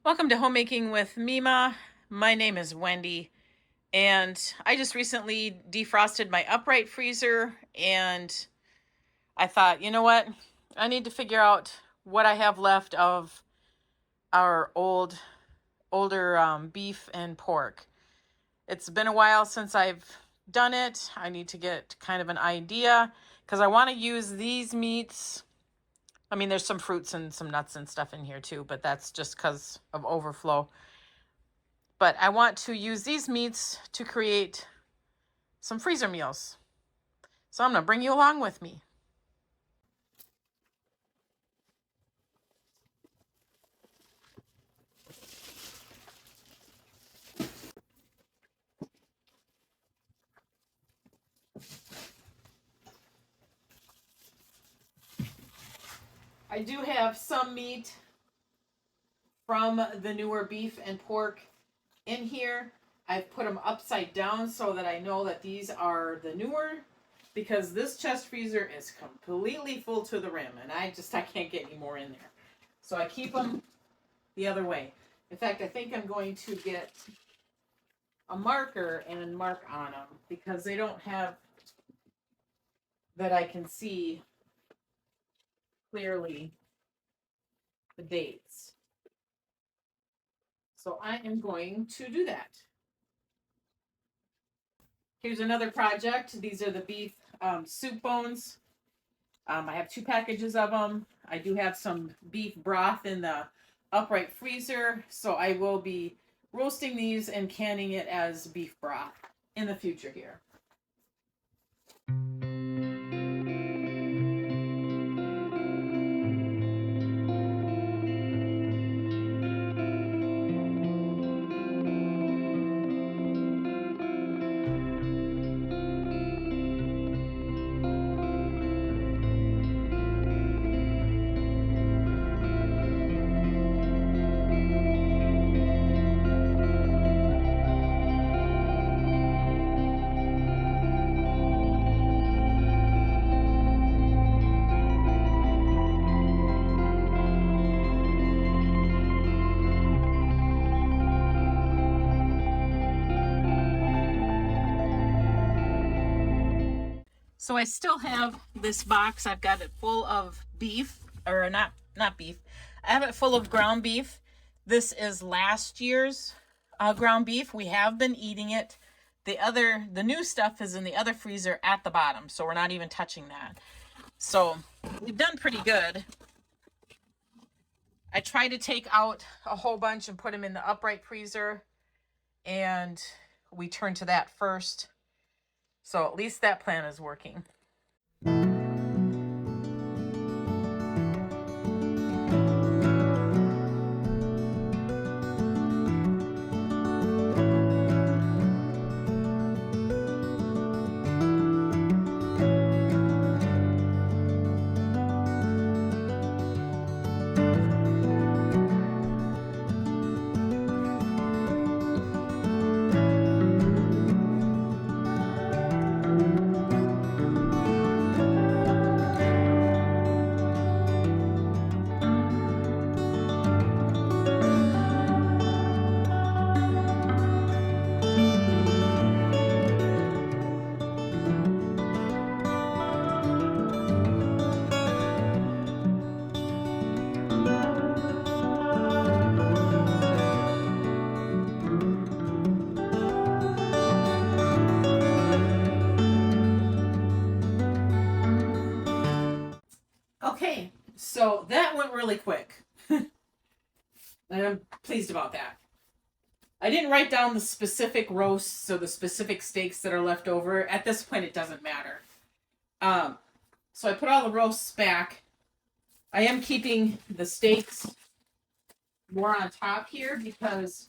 Welcome to Homemaking with Mema. My name is Wendy, and I just recently defrosted my upright freezer, and I thought, you know what? I need to figure out what I have left of our older beef and pork. It's been a while since I've done it. I need to get kind of an idea because I want to use these meats. I mean, there's some fruits and some nuts and stuff in here too, but that's just because of overflow. But I want to use these meats to create some freezer meals. So I'm going to bring you along with me. I do have some meat from the newer beef and pork in here. I've put them upside down so that I know that these are the newer, because this chest freezer is completely full to the rim and I can't get any more in there. So I keep them the other way. In fact, I think I'm going to get a marker and mark on them because they don't have that I can see clearly the dates. So I am going to do that. Here's another project. These are the beef soup bones. I have 2 packages of them. I do have some beef broth in the upright freezer, so I will be roasting these and canning it as beef broth in the future here. So I still have this box. I've got it full of beef, or not beef. I have it full of ground beef. This is last year's ground beef. We have been eating it. The new stuff is in the other freezer at the bottom, so we're not even touching that. So we've done pretty good. I tried to take out a whole bunch and put them in the upright freezer, and we turned to that first. So at least that plan is working. Okay, so that went really quick. And I'm pleased about that. I didn't write down the specific roasts or the specific steaks that are left over. At this point, it doesn't matter. So I put all the roasts back. I am keeping the steaks more on top here because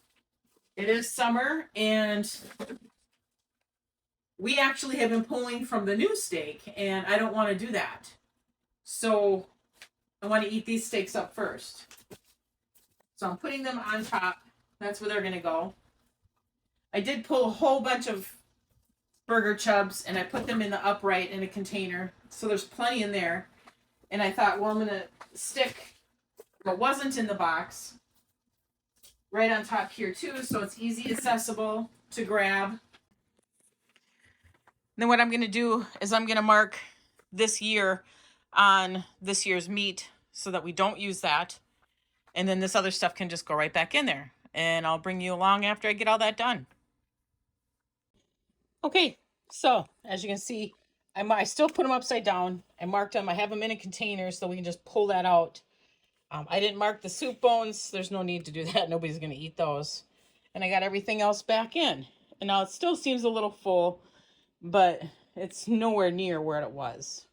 it is summer and we actually have been pulling from the new steak and I don't want to do that. So I want to eat these steaks up first. So I'm putting them on top. That's where they're going to go. I did pull a whole bunch of burger chubs and I put them in the upright in a container. So there's plenty in there. And I thought, well, I'm going to stick what wasn't in the box right on top here too, so it's easy accessible to grab. Then what I'm going to do is I'm going to mark this year on this year's meat so that we don't use that. And then this other stuff can just go right back in there. And I'll bring you along after I get all that done. Okay, so as you can see, I still put them upside down. I marked them. I have them in a container so we can just pull that out. I didn't mark the soup bones. There's no need to do that. Nobody's going to eat those. And I got everything else back in. And now it still seems a little full, but it's nowhere near where it was.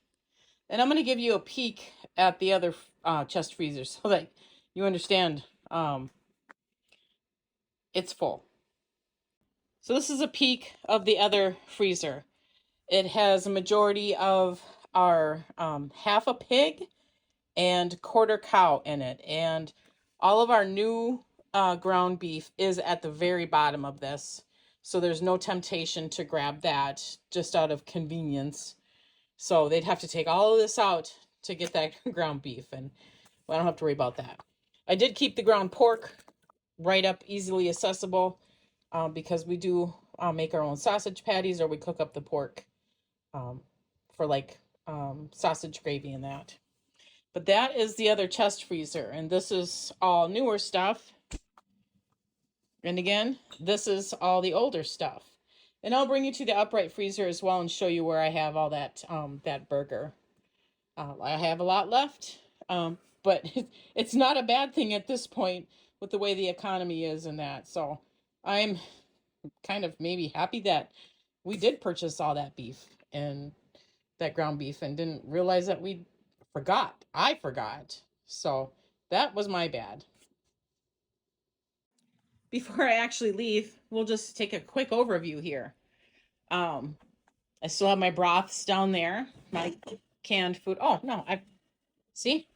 And I'm going to give you a peek at the other chest freezer so that you understand it's full. So this is a peek of the other freezer. It has a majority of our half a pig and quarter cow in it. And all of our new ground beef is at the very bottom of this. So there's no temptation to grab that just out of convenience. So they'd have to take all of this out to get that ground beef. And well, I don't have to worry about that. I did keep the ground pork right up, easily accessible, because we do make our own sausage patties, or we cook up the pork for like sausage gravy and that. But that is the other chest freezer, and this is all newer stuff. And again, this is all the older stuff. And I'll bring you to the upright freezer as well and show you where I have all that that burger. I have a lot left, but it's not a bad thing at this point with the way the economy is and that. So I'm kind of maybe happy that we did purchase all that beef and that ground beef and didn't realize that we forgot. I forgot. So that was my bad. Before I actually leave, we'll just take a quick overview here. I still have my broths down there, my canned food. Oh, no, see?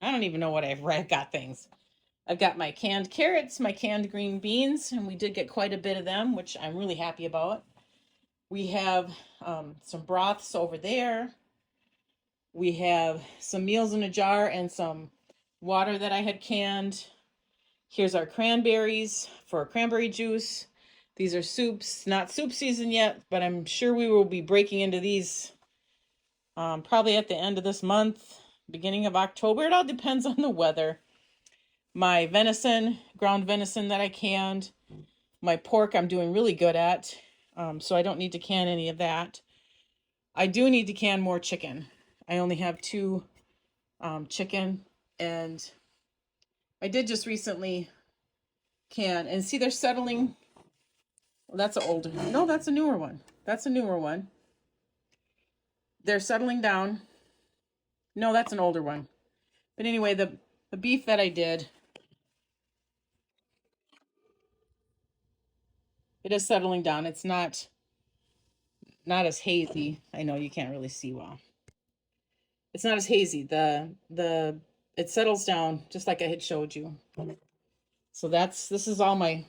I don't even know what I've got things. I've got my canned carrots, my canned green beans, and we did get quite a bit of them, which I'm really happy about. We have some broths over there. We have some meals in a jar and some water that I had canned. Here's our cranberries for cranberry juice. These are soups, not soup season yet, but I'm sure we will be breaking into these probably at the end of this month, beginning of October. It all depends on the weather. My venison, ground venison that I canned. My pork I'm doing really good at, so I don't need to can any of that. I do need to can more chicken. I only have 2 chicken, and I did just recently can, and see they're settling. Well, that's an older, no, that's a newer one. That's a newer one. They're settling down. No, that's an older one. But anyway, the beef that I did, it is settling down. It's not as hazy. I know you can't really see well. It's not as hazy. It settles down just like I had showed you. So this is all my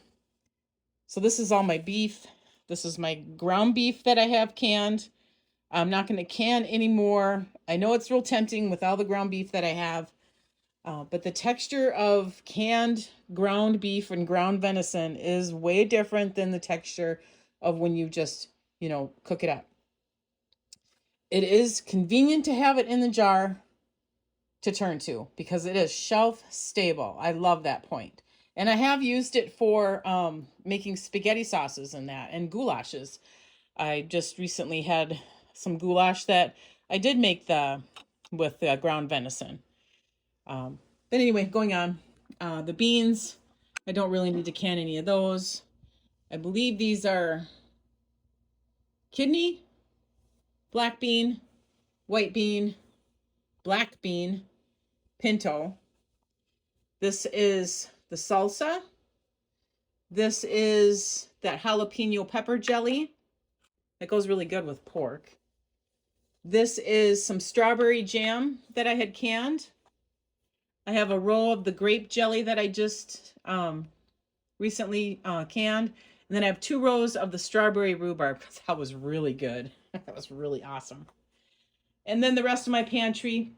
beef. This is my ground beef that I have canned. I'm not going to can anymore. I know it's real tempting with all the ground beef that I have. But the texture of canned ground beef and ground venison is way different than the texture of when you just, cook it up. It is convenient to have it in the jar to turn to because it is shelf stable. I love that point. And I have used it for making spaghetti sauces and that, and goulashes. I just recently had some goulash that I did make with the ground venison. But anyway, going on. The beans, I don't really need to can any of those. I believe these are kidney, black bean, white bean, black bean, pinto. This is the salsa. This is that jalapeno pepper jelly. That goes really good with pork. This is some strawberry jam that I had canned. I have a roll of the grape jelly that I just recently canned. And then I have 2 rows of the strawberry rhubarb because that was really good. That was really awesome. And then the rest of my pantry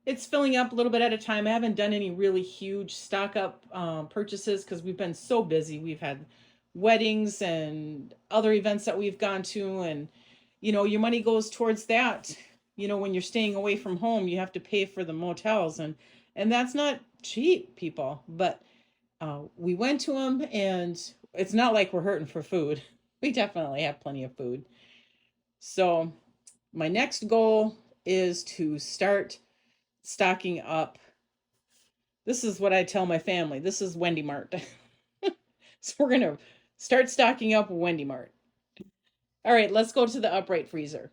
it's filling up a little bit at a time. I haven't done any really huge stock up purchases because we've been so busy. We've had weddings and other events that we've gone to, and your money goes towards that. When you're staying away from home, you have to pay for the motels, and that's not cheap, people. But we went to them, and it's not like we're hurting for food. We definitely have plenty of food. So my next goal is to start stocking up. This is what I tell my family. This is Wendy Mart. So we're going to start stocking up Wendy Mart. All right, let's go to the upright freezer.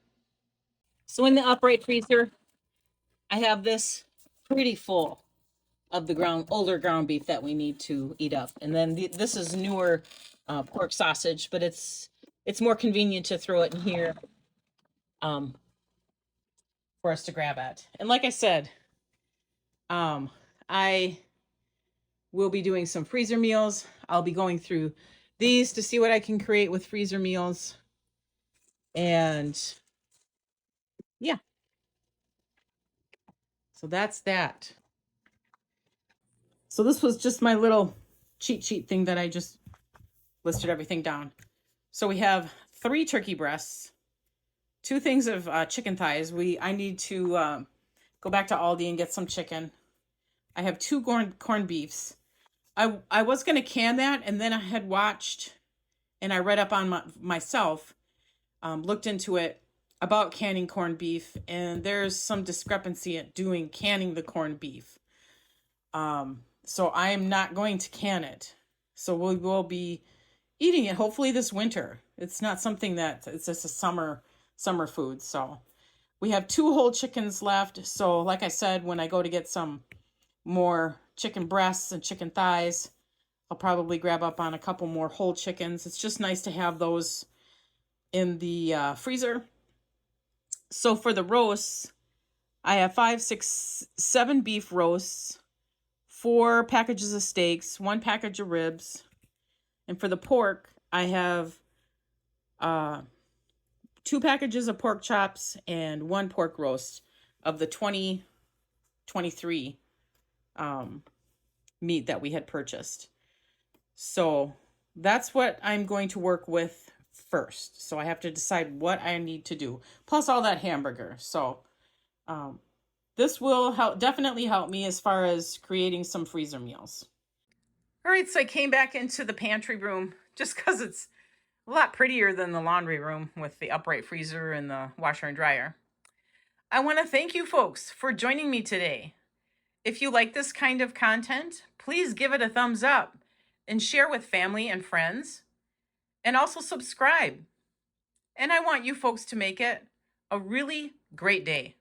So in the upright freezer, I have this pretty full of the older ground beef that we need to eat up. And then this is newer pork sausage, but it's more convenient to throw it in here um, for us to grab at. And like I said, I will be doing some freezer meals. I'll be going through these to see what I can create with freezer meals. And yeah, so that's that. So this was just my little cheat sheet thing that I just listed everything down. So we have 3 turkey breasts, 2 things of chicken thighs. I need to go back to Aldi and get some chicken. I have 2 corned beefs. I was going to can that, and then I had watched and I read up on myself, looked into it about canning corned beef, and there's some discrepancy at canning the corned beef. So I am not going to can it. So we will be eating it hopefully this winter. It's not something it's just a summer food. So we have 2 whole chickens left. So like I said, when I go to get some more chicken breasts and chicken thighs, I'll probably grab up on a couple more whole chickens. It's just nice to have those in the freezer. So for the roasts, I have 5, 6, 7 beef roasts, 4 packages of steaks, 1 package of ribs. And for the pork, I have 2 packages of pork chops and 1 pork roast of the 2023 meat that we had purchased. So that's what I'm going to work with first. So I have to decide what I need to do, plus all that hamburger. So this will definitely help me as far as creating some freezer meals. All right, so I came back into the pantry room just because it's a lot prettier than the laundry room with the upright freezer and the washer and dryer. I want to thank you folks for joining me today. If you like this kind of content, please give it a thumbs up and share with family and friends, and also subscribe. And I want you folks to make it a really great day.